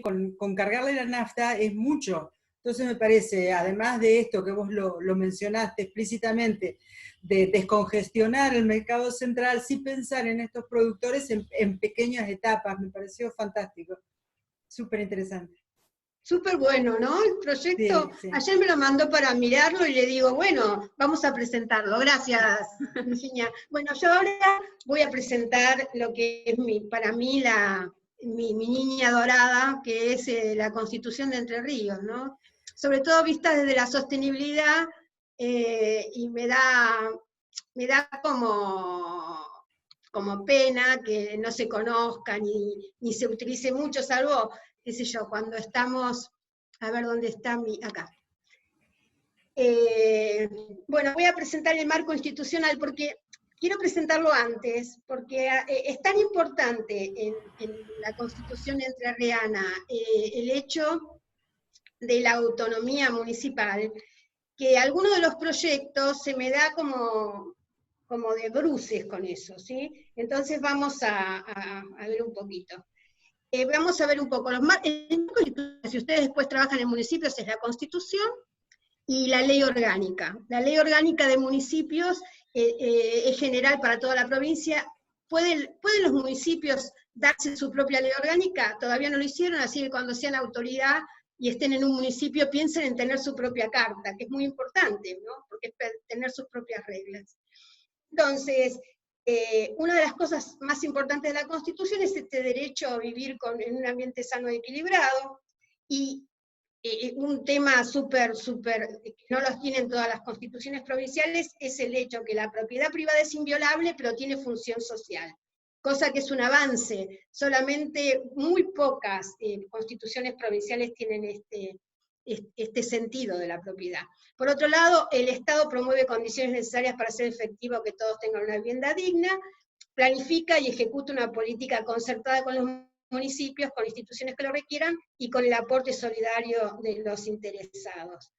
con cargarle la nafta es mucho. Entonces me parece, además de esto que vos lo mencionaste explícitamente, de descongestionar el mercado central, sí pensar en estos productores en pequeñas etapas, me pareció fantástico, súper interesante. Súper bueno, ¿no? El proyecto, Sí, sí. ayer me lo mandó para mirarlo y le digo, bueno, vamos a presentarlo. Gracias, Virginia. Bueno, yo ahora voy a presentar lo que es para mí mi niña dorada, que es la Constitución de Entre Ríos, ¿no? Sobre todo vista desde la sostenibilidad, y me da como pena que no se conozca ni se utilice mucho, salvo, qué sé yo, cuando estamos, a ver dónde está acá. Bueno, voy a presentar el marco institucional porque quiero presentarlo antes, porque es tan importante en la Constitución entrerriana el hecho de la autonomía municipal, que algunos de los proyectos se me da como de bruces con eso, ¿sí? Entonces vamos a ver un poquito. Vamos a ver un poco, si ustedes después trabajan en municipios, es la Constitución y la Ley Orgánica. La Ley Orgánica de Municipios es general para toda la provincia. ¿Pueden los municipios darse su propia ley orgánica? Todavía no lo hicieron, así que cuando sean autoridad y estén en un municipio, piensen en tener su propia carta, que es muy importante, ¿no? Porque es tener sus propias reglas. Entonces, una de las cosas más importantes de la Constitución es este derecho a vivir en un ambiente sano y equilibrado, y un tema que no los tienen todas las constituciones provinciales, es el hecho que la propiedad privada es inviolable, pero tiene función social, cosa que es un avance. Solamente muy pocas constituciones provinciales tienen este sentido de la propiedad. Por otro lado, el Estado promueve condiciones necesarias para hacer efectivo que todos tengan una vivienda digna, planifica y ejecuta una política concertada con los municipios, con instituciones que lo requieran, y con el aporte solidario de los interesados.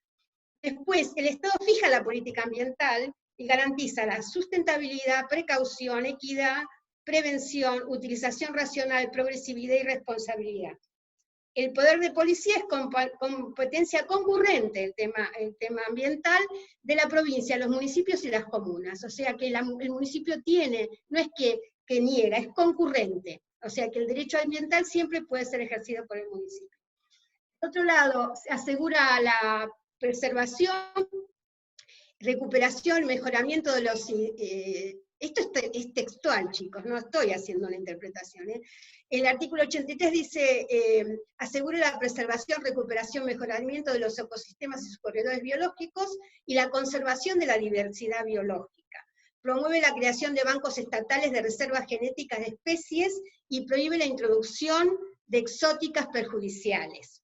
Después, el Estado fija la política ambiental y garantiza la sustentabilidad, precaución, equidad, prevención, utilización racional, progresividad y responsabilidad. El poder de policía es competencia concurrente, el tema ambiental, de la provincia, los municipios y las comunas. O sea que el municipio tiene, no es que niega, es concurrente. O sea que el derecho ambiental siempre puede ser ejercido por el municipio. Por otro lado, se asegura la preservación, recuperación, mejoramiento de los... esto es textual, chicos, no estoy haciendo una interpretación. El artículo 83 dice, asegura la preservación, recuperación, mejoramiento de los ecosistemas y sus corredores biológicos y la conservación de la diversidad biológica. Promueve la creación de bancos estatales de reservas genéticas de especies y prohíbe la introducción de exóticas perjudiciales.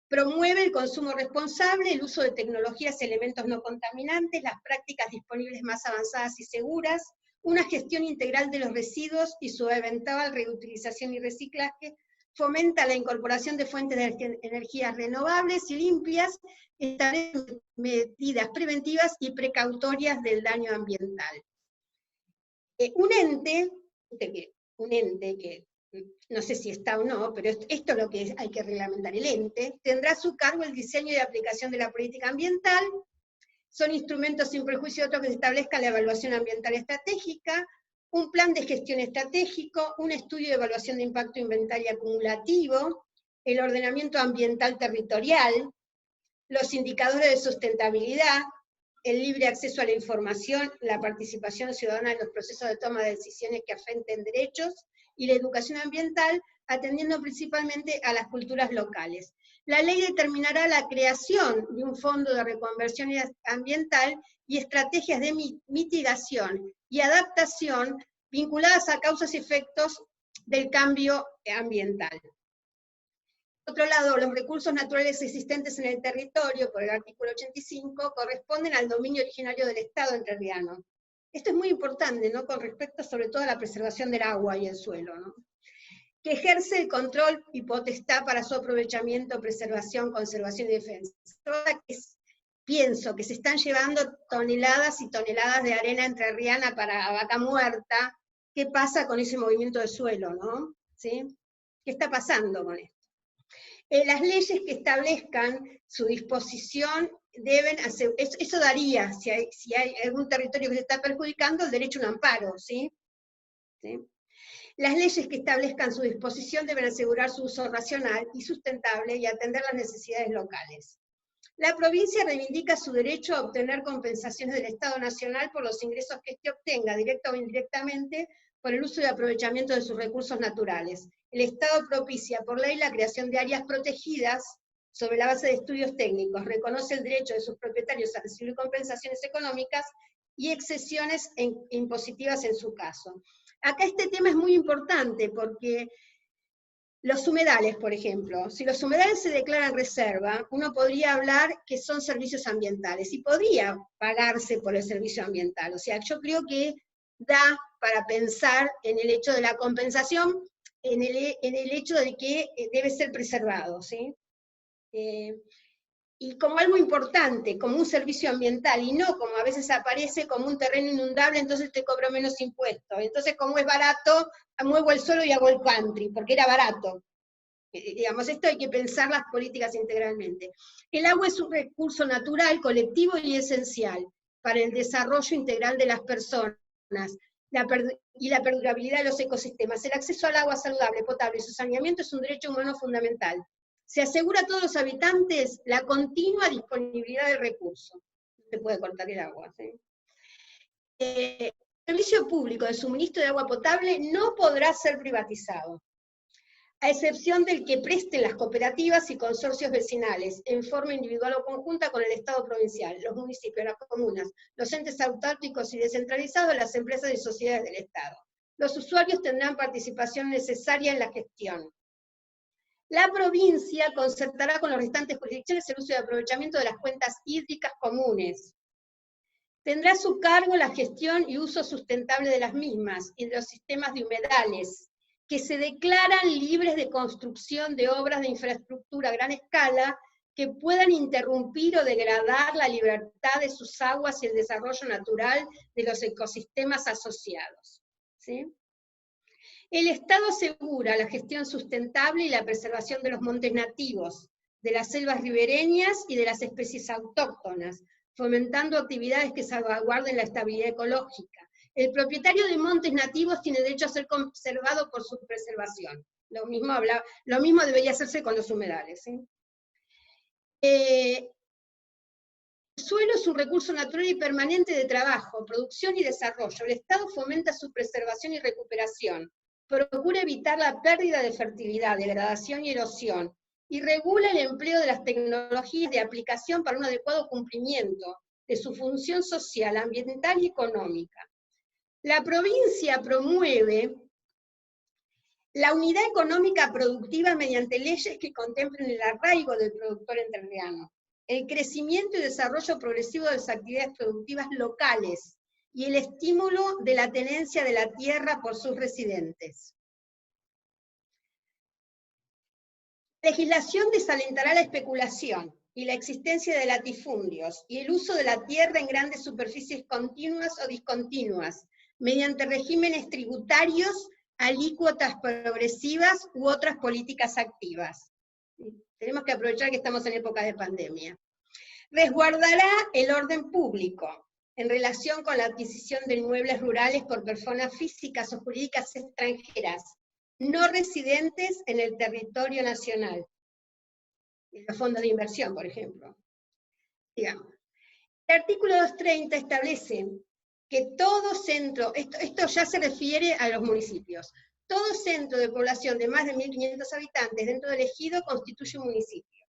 Promueve el consumo responsable, el uso de tecnologías y elementos no contaminantes, las prácticas disponibles más avanzadas y seguras, una gestión integral de los residuos y su eventual reutilización y reciclaje, fomenta la incorporación de fuentes de energías renovables y limpias, establece medidas preventivas y precautorias del daño ambiental. Un ente que no sé si está o no, pero esto es lo que hay que reglamentar. El ente tendrá a su cargo el diseño y aplicación de la política ambiental, son instrumentos sin prejuicio de otros que se establezca la evaluación ambiental estratégica, un plan de gestión estratégico, un estudio de evaluación de impacto inventario acumulativo, el ordenamiento ambiental territorial, los indicadores de sustentabilidad, el libre acceso a la información, la participación ciudadana en los procesos de toma de decisiones que afecten derechos, y la educación ambiental, atendiendo principalmente a las culturas locales. La ley determinará la creación de un fondo de reconversión ambiental y estrategias de mitigación y adaptación vinculadas a causas y efectos del cambio ambiental. Por otro lado, los recursos naturales existentes en el territorio, por el artículo 85, corresponden al dominio originario del Estado entrerriano. Esto es muy importante, ¿no? Con respecto sobre todo a la preservación del agua y el suelo, ¿no? Que ejerce el control y potestad para su aprovechamiento, preservación, conservación y defensa. Pienso que se están llevando toneladas y toneladas de arena entrerriana para Vaca Muerta. ¿Qué pasa con ese movimiento de suelo, no? ¿Sí? ¿Qué está pasando con esto? Las leyes que establezcan su disposición deben hacer, eso daría, si hay algún territorio que se está perjudicando, el derecho a un amparo, ¿sí? ¿Sí? Las leyes que establezcan su disposición deben asegurar su uso racional y sustentable y atender las necesidades locales. La provincia reivindica su derecho a obtener compensaciones del Estado Nacional por los ingresos que éste obtenga, directa o indirectamente, por el uso y aprovechamiento de sus recursos naturales. El Estado propicia por ley la creación de áreas protegidas sobre la base de estudios técnicos, reconoce el derecho de sus propietarios a recibir compensaciones económicas y exenciones impositivas en su caso. Acá este tema es muy importante porque los humedales, por ejemplo, si los humedales se declaran reserva, uno podría hablar que son servicios ambientales y podría pagarse por el servicio ambiental. O sea, yo creo que da para pensar en el hecho de la compensación, en el hecho de que debe ser preservado, ¿sí? Y como algo importante, como un servicio ambiental, y no como a veces aparece como un terreno inundable, entonces te cobro menos impuestos. Entonces, como es barato, muevo el suelo y hago el country, porque era barato. Digamos, esto hay que pensar las políticas integralmente. El agua es un recurso natural, colectivo y esencial para el desarrollo integral de las personas y la perdurabilidad de los ecosistemas. El acceso al agua saludable, potable y su saneamiento es un derecho humano fundamental. Se asegura a todos los habitantes la continua disponibilidad del recurso. No se puede cortar el agua, ¿sí? El servicio público de suministro de agua potable no podrá ser privatizado, a excepción del que presten las cooperativas y consorcios vecinales, en forma individual o conjunta con el Estado provincial, los municipios, las comunas, los entes autárquicos y descentralizados, las empresas y sociedades del Estado. Los usuarios tendrán participación necesaria en la gestión. La provincia concertará con las restantes jurisdicciones el uso y aprovechamiento de las cuencas hídricas comunes. Tendrá a su cargo la gestión y uso sustentable de las mismas y de los sistemas de humedales, que se declaran libres de construcción de obras de infraestructura a gran escala que puedan interrumpir o degradar la libertad de sus aguas y el desarrollo natural de los ecosistemas asociados, ¿sí? El Estado asegura la gestión sustentable y la preservación de los montes nativos, de las selvas ribereñas y de las especies autóctonas, fomentando actividades que salvaguarden la estabilidad ecológica. El propietario de montes nativos tiene derecho a ser conservado por su preservación. Lo mismo debería hacerse con los humedales, ¿sí? El suelo es un recurso natural y permanente de trabajo, producción y desarrollo. El Estado fomenta su preservación y recuperación, procura evitar la pérdida de fertilidad, degradación y erosión, y regula el empleo de las tecnologías de aplicación para un adecuado cumplimiento de su función social, ambiental y económica. La provincia promueve la unidad económica productiva mediante leyes que contemplen el arraigo del productor entrerriano, el crecimiento y desarrollo progresivo de las actividades productivas locales y el estímulo de la tenencia de la tierra por sus residentes. La legislación desalentará la especulación y la existencia de latifundios y el uso de la tierra en grandes superficies continuas o discontinuas, mediante regímenes tributarios, alícuotas progresivas u otras políticas activas. Tenemos que aprovechar que estamos en época de pandemia. Resguardará el orden público en relación con la adquisición de inmuebles rurales por personas físicas o jurídicas extranjeras, no residentes en el territorio nacional. En los fondos de inversión, por ejemplo. Digamos. El artículo 230 establece que todo centro, esto ya se refiere a los municipios, todo centro de población de más de 1.500 habitantes dentro del ejido constituye un municipio.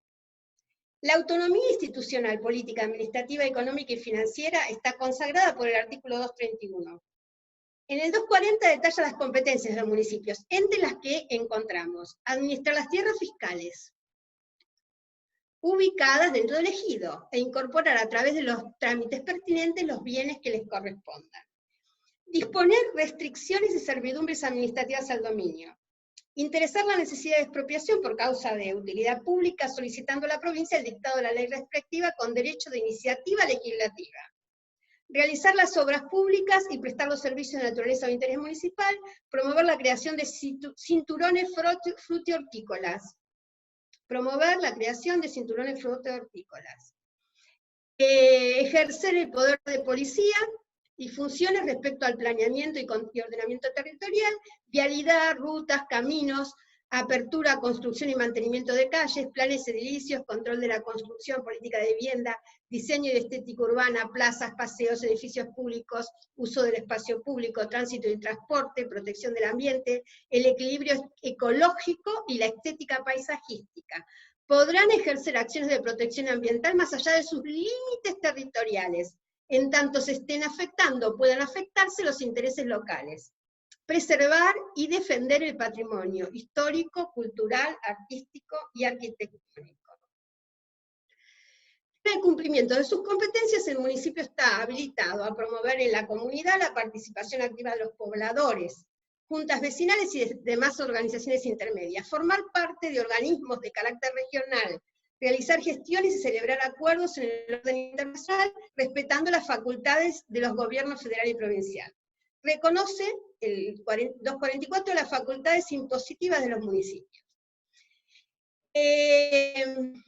La autonomía institucional, política, administrativa, económica y financiera está consagrada por el artículo 231. En el 240 detalla las competencias de los municipios, entre las que encontramos administrar las tierras fiscales ubicadas dentro del ejido, e incorporar a través de los trámites pertinentes los bienes que les correspondan. Disponer restricciones y servidumbres administrativas al dominio. Interesar la necesidad de expropiación por causa de utilidad pública, solicitando a la provincia el dictado de la ley respectiva con derecho de iniciativa legislativa. Realizar las obras públicas y prestar los servicios de naturaleza o interés municipal, promover la creación de cinturones frutihortícolas, promover la creación de cinturones fruto-hortícolas, ejercer el poder de policía y funciones respecto al planeamiento y ordenamiento territorial, vialidad, rutas, caminos, apertura, construcción y mantenimiento de calles, planes edilicios, control de la construcción, política de vivienda, diseño y estética urbana, plazas, paseos, edificios públicos, uso del espacio público, tránsito y transporte, protección del ambiente, el equilibrio ecológico y la estética paisajística. Podrán ejercer acciones de protección ambiental más allá de sus límites territoriales, en tanto se estén afectando o puedan afectarse los intereses locales. Preservar y defender el patrimonio histórico, cultural, artístico y arquitectónico. En el cumplimiento de sus competencias, el municipio está habilitado a promover en la comunidad la participación activa de los pobladores, juntas vecinales y demás organizaciones intermedias, formar parte de organismos de carácter regional, realizar gestiones y celebrar acuerdos en el orden internacional, respetando las facultades de los gobiernos federal y provincial. Reconoce el 244 las facultades impositivas de los municipios. El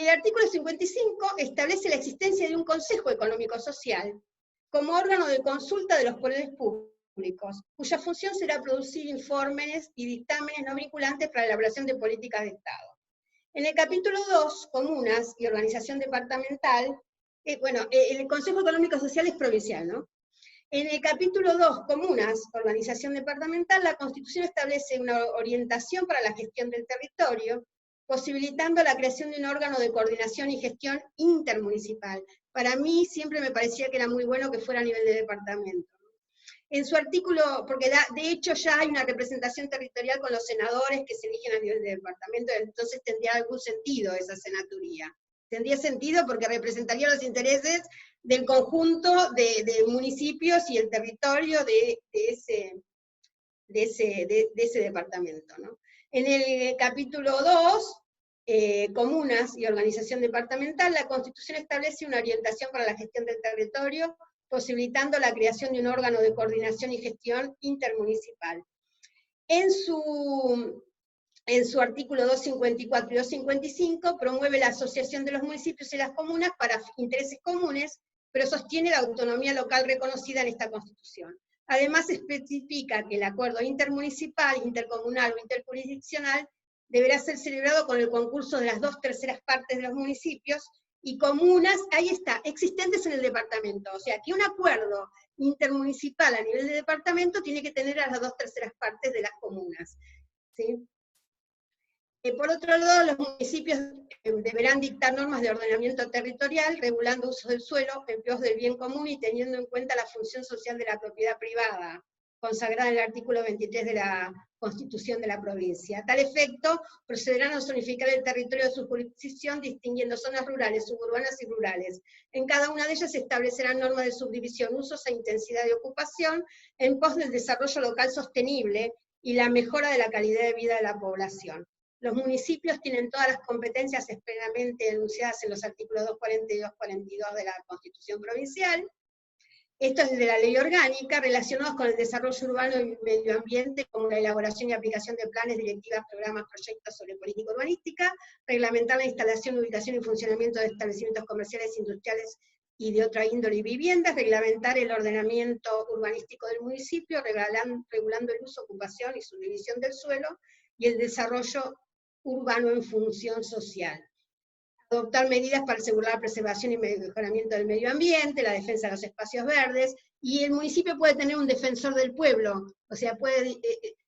artículo 55 establece la existencia de un Consejo Económico-Social como órgano de consulta de los poderes públicos, cuya función será producir informes y dictámenes no vinculantes para la elaboración de políticas de Estado. En el capítulo 2, comunas y organización departamental, el Consejo Económico Social es provincial, ¿no? En el capítulo 2, comunas, organización departamental, la Constitución establece una orientación para la gestión del territorio, posibilitando la creación de un órgano de coordinación y gestión intermunicipal. Para mí siempre me parecía que era muy bueno que fuera a nivel de departamento. En su artículo, porque de hecho ya hay una representación territorial con los senadores que se eligen a nivel de departamento, entonces tendría algún sentido esa senaturía. Tendría sentido porque representaría los intereses del conjunto de municipios y el territorio de ese departamento, ¿no? En el capítulo 2, comunas y organización departamental, la Constitución establece una orientación para la gestión del territorio, posibilitando la creación de un órgano de coordinación y gestión intermunicipal. En su artículo 254 y 255 promueve la asociación de los municipios y las comunas para intereses comunes, pero sostiene la autonomía local reconocida en esta Constitución. Además especifica que el acuerdo intermunicipal, intercomunal o interjurisdiccional deberá ser celebrado con el concurso de las 2/3 partes de los municipios y comunas, ahí está, existentes en el departamento. O sea, que un acuerdo intermunicipal a nivel de departamento tiene que tener a las 2/3 partes de las comunas, ¿sí? Por otro lado, los municipios deberán dictar normas de ordenamiento territorial, regulando usos del suelo, empleos del bien común y teniendo en cuenta la función social de la propiedad privada, consagrada en el artículo 23 de la Constitución de la provincia. A tal efecto, procederán a zonificar el territorio de su jurisdicción, distinguiendo zonas rurales, suburbanas y rurales. En cada una de ellas se establecerán normas de subdivisión, usos e intensidad de ocupación, en pos del desarrollo local sostenible y la mejora de la calidad de vida de la población. Los municipios tienen todas las competencias expresamente enunciadas en los artículos 240 y 242 de la Constitución Provincial. Esto es de la ley orgánica, relacionados con el desarrollo urbano y medio ambiente, como la elaboración y aplicación de planes, directivas, programas, proyectos sobre política urbanística, reglamentar la instalación, ubicación y funcionamiento de establecimientos comerciales, industriales y de otra índole y viviendas, reglamentar el ordenamiento urbanístico del municipio, regulando el uso, ocupación y subdivisión del suelo, y el desarrollo urbano en función social. Adoptar medidas para asegurar la preservación y mejoramiento del medio ambiente, la defensa de los espacios verdes, y el municipio puede tener un defensor del pueblo, o sea, puede,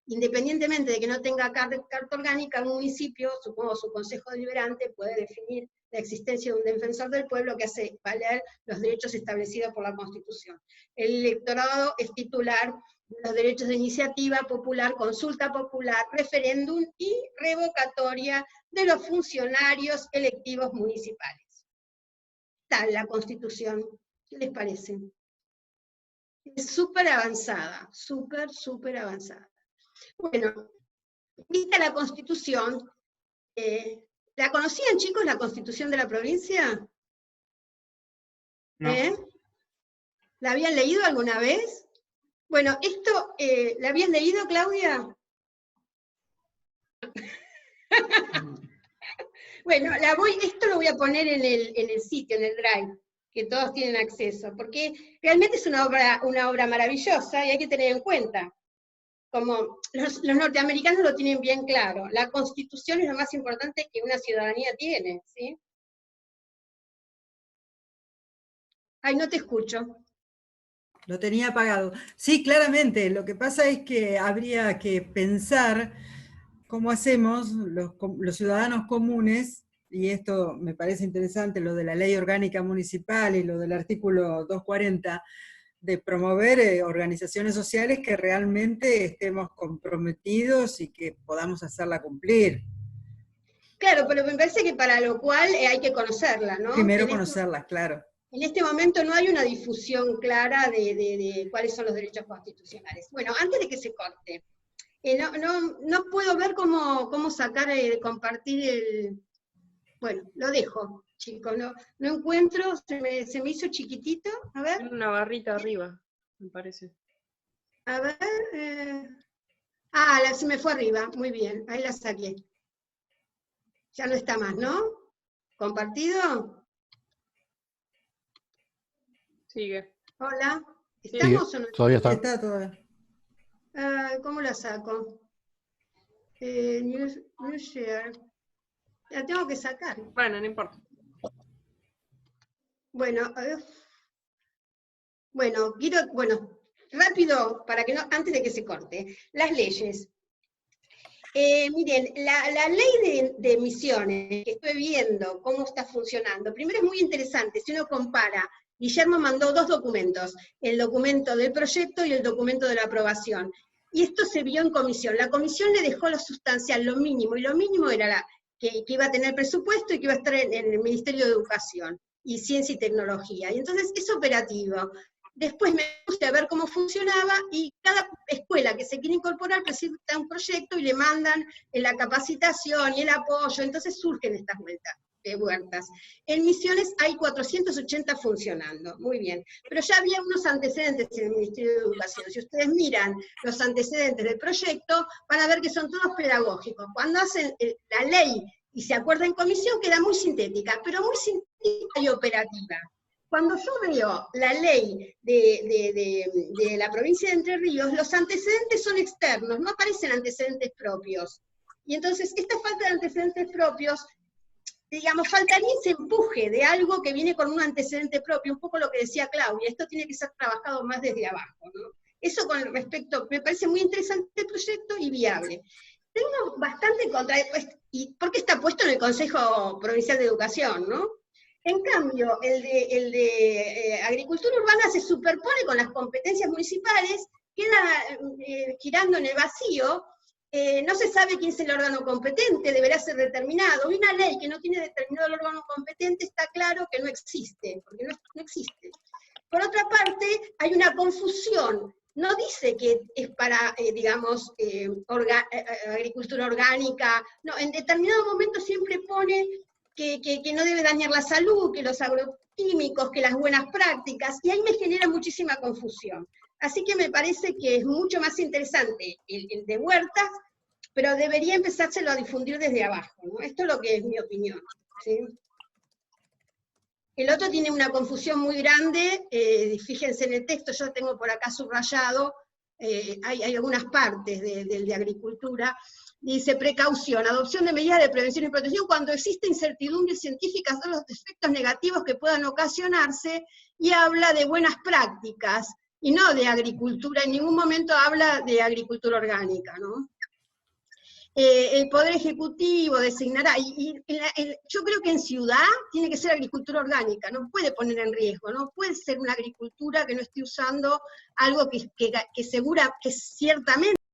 independientemente de que no tenga carta orgánica, un municipio, supongo su consejo deliberante, puede definir la existencia de un defensor del pueblo que hace valer los derechos establecidos por la Constitución. El electorado es titular de los derechos de iniciativa popular, consulta popular, referéndum y revocatoria de los funcionarios electivos municipales. Está la Constitución, ¿qué les parece? Es súper avanzada, súper avanzada. Bueno, vista la Constitución, ¿la conocían, chicos, la Constitución de la provincia? No. ¿La habían leído alguna vez? Bueno, esto, ¿la habías leído, Claudia? Bueno, esto lo voy a poner en el sitio, en el Drive, que todos tienen acceso, porque realmente es una obra maravillosa y hay que tener en cuenta. Como los norteamericanos lo tienen bien claro, la Constitución es lo más importante que una ciudadanía tiene, ¿sí? Ay, no te escucho. Lo tenía apagado. Sí, claramente, lo que pasa es que habría que pensar cómo hacemos los ciudadanos comunes, y esto me parece interesante, lo de la ley orgánica municipal y lo del artículo 240, de promover organizaciones sociales que realmente estemos comprometidos y que podamos hacerla cumplir. Claro, pero me parece que para lo cual hay que conocerla, ¿no? Primero conocerlas, claro. En este momento no hay una difusión clara de cuáles son los derechos constitucionales. Bueno, antes de que se corte, no puedo ver cómo sacar, compartir el... Bueno, lo dejo, chicos, no encuentro, se me hizo chiquitito, a ver. Tiene una barrita arriba, me parece. A ver, se me fue arriba, muy bien, ahí la saqué. Ya no está más, ¿no? ¿Compartido? Sigue. Hola, ¿estamos o no? Todavía está. Está todavía. ¿Cómo la saco? New share. La tengo que sacar. Bueno, no importa. Bueno, bueno, rápido, para que no, antes de que se corte. Las leyes. Miren, la ley de emisiones, que estoy viendo cómo está funcionando, primero es muy interesante, si uno compara, Guillermo mandó 2 documentos, el documento del proyecto y el documento de la aprobación, y esto se vio en comisión. La comisión le dejó lo sustancial, lo mínimo, y lo mínimo era que iba a tener presupuesto y que iba a estar en el Ministerio de Educación y Ciencia y Tecnología, y entonces es operativo. Después me puse a ver cómo funcionaba, y cada escuela que se quiere incorporar presenta un proyecto y le mandan la capacitación y el apoyo, entonces surgen estas huertas. En Misiones hay 480 funcionando, muy bien, pero ya había unos antecedentes en el Ministerio de Educación. Si ustedes miran los antecedentes del proyecto, van a ver que son todos pedagógicos. Cuando hacen la ley y se acuerda en comisión, queda muy sintética, pero muy sintética y operativa. Cuando yo veo la ley de la provincia de Entre Ríos, los antecedentes son externos, no aparecen antecedentes propios. Y entonces, esta falta de antecedentes propios, digamos, faltaría ese empuje de algo que viene con un antecedente propio, un poco lo que decía Claudia, esto tiene que ser trabajado más desde abajo, ¿no? Eso con respecto, me parece muy interesante el proyecto y viable. Tengo bastante en contra, y porque está puesto en el Consejo Provincial de Educación, ¿no? En cambio, el de agricultura urbana se superpone con las competencias municipales, queda girando en el vacío, no se sabe quién es el órgano competente, deberá ser determinado. Una ley que no tiene determinado el órgano competente está claro que no existe, porque no existe. Por otra parte, hay una confusión. No dice que es para, digamos, agricultura orgánica, no, en determinado momento siempre pone que no debe dañar la salud, que los agroquímicos, que las buenas prácticas, y ahí me genera muchísima confusión. Así que me parece que es mucho más interesante el de huertas, pero debería empezárselo a difundir desde abajo, ¿no? Esto es lo que es mi opinión, ¿sí? El otro tiene una confusión muy grande, fíjense en el texto, yo tengo por acá subrayado, hay algunas partes del de agricultura. Dice, precaución, adopción de medidas de prevención y protección cuando existe incertidumbre científica sobre los efectos negativos que puedan ocasionarse, y habla de buenas prácticas, y no de agricultura, en ningún momento habla de agricultura orgánica, ¿no? El Poder Ejecutivo designará, yo creo que en ciudad tiene que ser agricultura orgánica, no puede poner en riesgo, no puede ser una agricultura que no esté usando algo que ciertamente